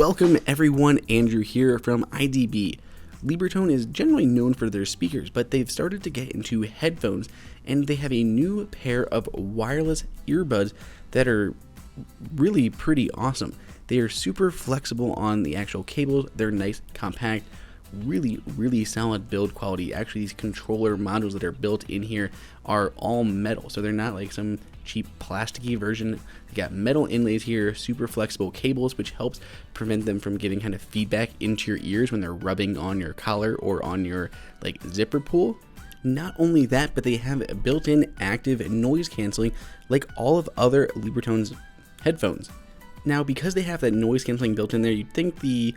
Welcome everyone, Andrew here from IDB. Libratone is generally known for their speakers, but they've started to get into headphones, and they have a new pair of wireless earbuds that are really pretty awesome. They are super flexible on the actual cables, they're nice, compact, really solid build quality. Actually, these controller modules that are built in here are all metal, so they're not like some cheap plasticky version. They got metal inlays here, super flexible cables, which helps prevent them from getting kind of feedback into your ears when they're rubbing on your collar or on your like zipper pull. Not only that, but they have built-in active noise canceling like all of other Libratone's headphones. Now, because they have that noise canceling built in there, you'd think the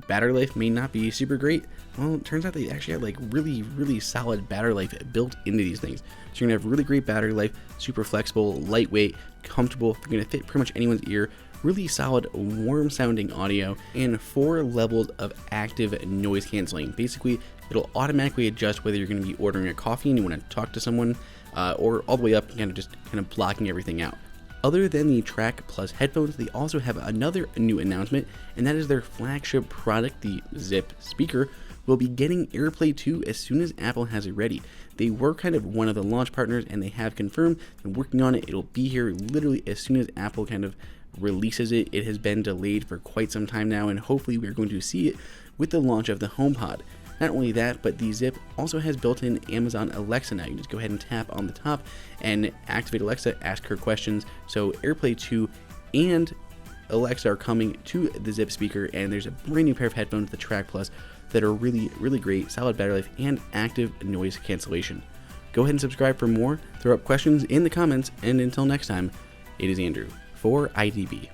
battery life may not be super great. Well, it turns out they actually have like really solid battery life built into these things. So you're gonna have really great battery life, super flexible, lightweight, comfortable. They're gonna fit pretty much anyone's ear. Really solid, warm sounding audio, and 4 levels of active noise canceling. Basically, it'll automatically adjust whether you're gonna be ordering a coffee and you wanna talk to someone, or all the way up, kind of blocking everything out. Other than the Track Plus headphones, they also have another new announcement, and that is their flagship product, the Zipp speaker, will be getting AirPlay 2 as soon as Apple has it ready. They were kind of one of the launch partners, and they have confirmed they're working on it. It'll be here literally as soon as Apple kind of releases it. It has been delayed for quite some time now, and hopefully we're going to see it with the launch of the HomePod. Not only that, but the Zipp also has built-in Amazon Alexa now. You just go ahead and tap on the top and activate Alexa, ask her questions. So AirPlay 2 and Alexa are coming to the Zipp speaker, and there's a brand new pair of headphones, the Track Plus, that are really great, solid battery life, and active noise cancellation. Go ahead and subscribe for more, throw up questions in the comments, and until next time, it is Andrew for IDB.